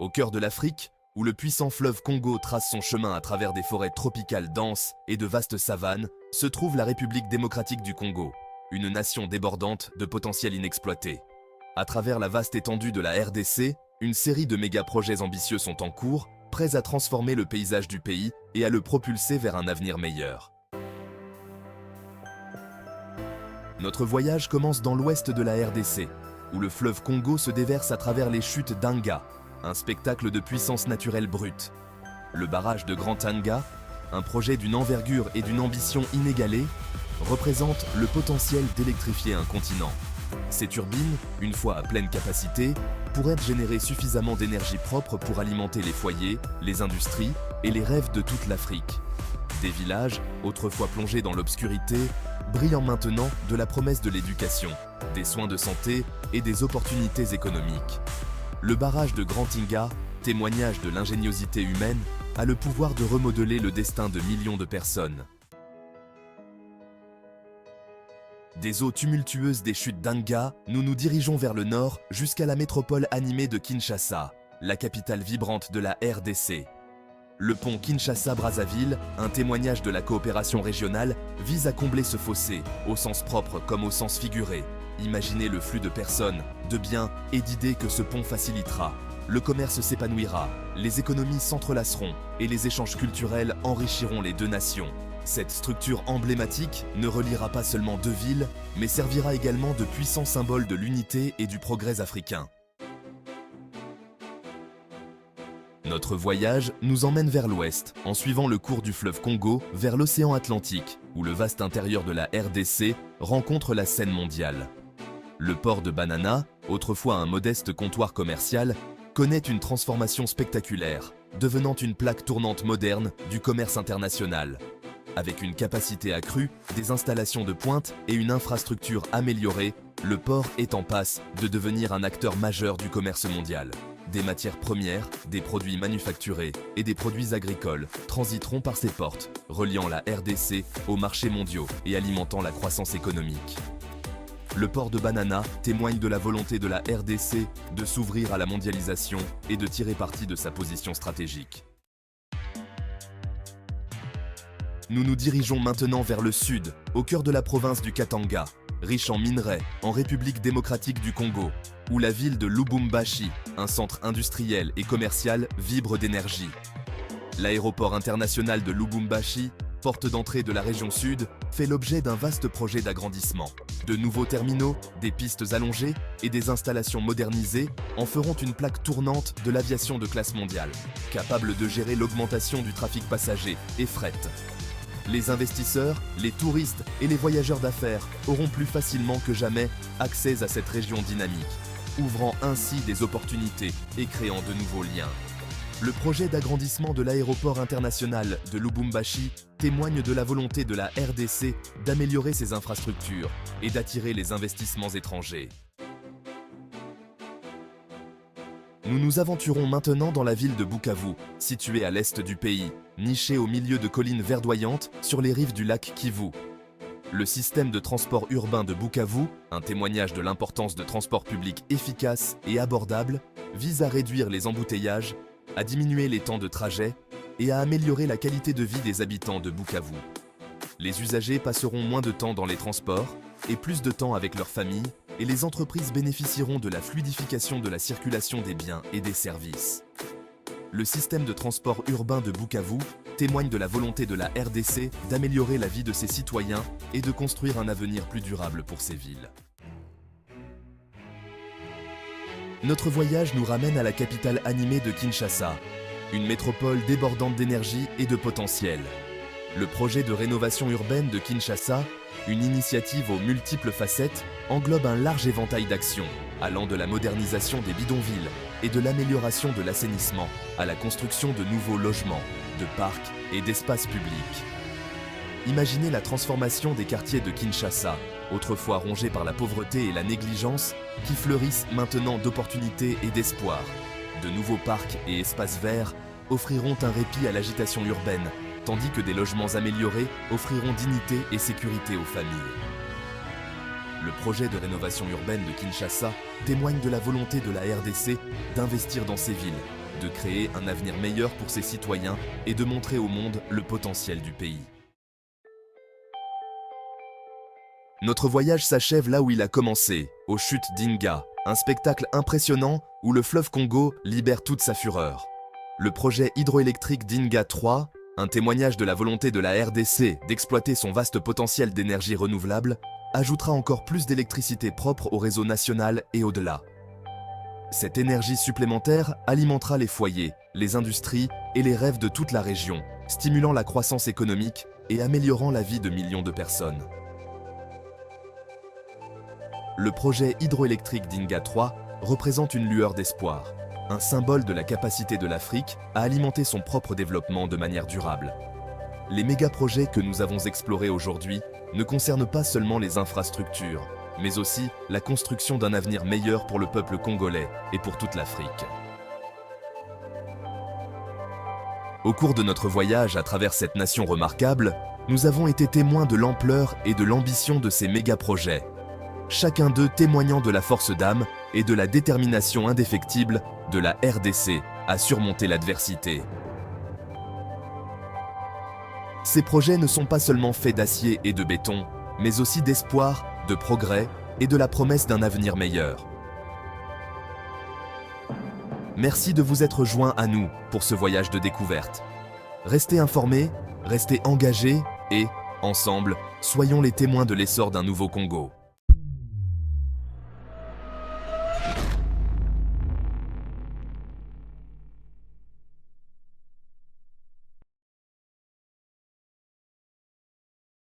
Au cœur de l'Afrique, où le puissant fleuve Congo trace son chemin à travers des forêts tropicales denses et de vastes savanes, se trouve la République démocratique du Congo, une nation débordante de potentiel inexploité. À travers la vaste étendue de la RDC, une série de méga-projets ambitieux sont en cours, prêts à transformer le paysage du pays et à le propulser vers un avenir meilleur. Notre voyage commence dans l'ouest de la RDC, où le fleuve Congo se déverse à travers les chutes d'Anga, un spectacle de puissance naturelle brute. Le barrage de Grand Tanga, un projet d'une envergure et d'une ambition inégalée, représente le potentiel d'électrifier un continent. Ces turbines, une fois à pleine capacité, pourraient générer suffisamment d'énergie propre pour alimenter les foyers, les industries et les rêves de toute l'Afrique. Des villages, autrefois plongés dans l'obscurité, brillant maintenant de la promesse de l'éducation, des soins de santé et des opportunités économiques. Le barrage de Grand Tinga, témoignage de l'ingéniosité humaine, a le pouvoir de remodeler le destin de millions de personnes. Des eaux tumultueuses des chutes d'Anga, nous nous dirigeons vers le nord jusqu'à la métropole animée de Kinshasa, la capitale vibrante de la RDC. Le pont Kinshasa-Brazzaville, un témoignage de la coopération régionale, vise à combler ce fossé, au sens propre comme au sens figuré. Imaginez le flux de personnes, de biens et d'idées que ce pont facilitera. Le commerce s'épanouira, les économies s'entrelaceront et les échanges culturels enrichiront les deux nations. Cette structure emblématique ne reliera pas seulement deux villes, mais servira également de puissant symbole de l'unité et du progrès africain. Notre voyage nous emmène vers l'ouest, en suivant le cours du fleuve Congo vers l'océan Atlantique, où le vaste intérieur de la RDC rencontre la scène mondiale. Le port de Banana, autrefois un modeste comptoir commercial, connaît une transformation spectaculaire, devenant une plaque tournante moderne du commerce international. Avec une capacité accrue, des installations de pointe et une infrastructure améliorée, le port est en passe de devenir un acteur majeur du commerce mondial. Des matières premières, des produits manufacturés et des produits agricoles transiteront par ces portes, reliant la RDC aux marchés mondiaux et alimentant la croissance économique. Le port de Banana témoigne de la volonté de la RDC de s'ouvrir à la mondialisation et de tirer parti de sa position stratégique. Nous nous dirigeons maintenant vers le sud, au cœur de la province du Katanga, riche en minerais, en République démocratique du Congo, où la ville de Lubumbashi, un centre industriel et commercial, vibre d'énergie. L'aéroport international de Lubumbashi, porte d'entrée de la région sud, fait l'objet d'un vaste projet d'agrandissement. De nouveaux terminaux, des pistes allongées et des installations modernisées en feront une plaque tournante de l'aviation de classe mondiale, capable de gérer l'augmentation du trafic passager et fret. Les investisseurs, les touristes et les voyageurs d'affaires auront plus facilement que jamais accès à cette région dynamique, ouvrant ainsi des opportunités et créant de nouveaux liens. Le projet d'agrandissement de l'aéroport international de Lubumbashi témoigne de la volonté de la RDC d'améliorer ses infrastructures et d'attirer les investissements étrangers. Nous nous aventurons maintenant dans la ville de Bukavu, située à l'est du pays, nichée au milieu de collines verdoyantes sur les rives du lac Kivu. Le système de transport urbain de Bukavu, un témoignage de l'importance de transports publics efficaces et abordables, vise à réduire les embouteillages, à diminuer les temps de trajet et à améliorer la qualité de vie des habitants de Bukavu. Les usagers passeront moins de temps dans les transports et plus de temps avec leurs familles, et les entreprises bénéficieront de la fluidification de la circulation des biens et des services. Le système de transport urbain de Bukavu témoigne de la volonté de la RDC d'améliorer la vie de ses citoyens et de construire un avenir plus durable pour ces villes. Notre voyage nous ramène à la capitale animée de Kinshasa, une métropole débordante d'énergie et de potentiel. Le projet de rénovation urbaine de Kinshasa, une initiative aux multiples facettes, englobe un large éventail d'actions, allant de la modernisation des bidonvilles et de l'amélioration de l'assainissement à la construction de nouveaux logements, de parcs et d'espaces publics. Imaginez la transformation des quartiers de Kinshasa, autrefois rongés par la pauvreté et la négligence, qui fleurissent maintenant d'opportunités et d'espoir. De nouveaux parcs et espaces verts offriront un répit à l'agitation urbaine, tandis que des logements améliorés offriront dignité et sécurité aux familles. Le projet de rénovation urbaine de Kinshasa témoigne de la volonté de la RDC d'investir dans ces villes de créer un avenir meilleur pour ses citoyens et de montrer au monde le potentiel du pays. Notre voyage s'achève là où il a commencé, aux chutes d'Inga, un spectacle impressionnant où le fleuve Congo libère toute sa fureur. Le projet hydroélectrique d'Inga 3, un témoignage de la volonté de la RDC d'exploiter son vaste potentiel d'énergie renouvelable, ajoutera encore plus d'électricité propre au réseau national et au-delà. Cette énergie supplémentaire alimentera les foyers, les industries et les rêves de toute la région, stimulant la croissance économique et améliorant la vie de millions de personnes. Le projet hydroélectrique d'Inga 3 représente une lueur d'espoir, un symbole de la capacité de l'Afrique à alimenter son propre développement de manière durable. Les méga-projets que nous avons explorés aujourd'hui ne concernent pas seulement les infrastructures, mais aussi la construction d'un avenir meilleur pour le peuple congolais et pour toute l'Afrique. Au cours de notre voyage à travers cette nation remarquable, nous avons été témoins de l'ampleur et de l'ambition de ces méga-projets, chacun d'eux témoignant de la force d'âme et de la détermination indéfectible de la RDC à surmonter l'adversité. Ces projets ne sont pas seulement faits d'acier et de béton, mais aussi d'espoir, de progrès et de la promesse d'un avenir meilleur. Merci de vous être joints à nous pour ce voyage de découverte. Restez informés, restez engagés et, ensemble, soyons les témoins de l'essor d'un nouveau Congo.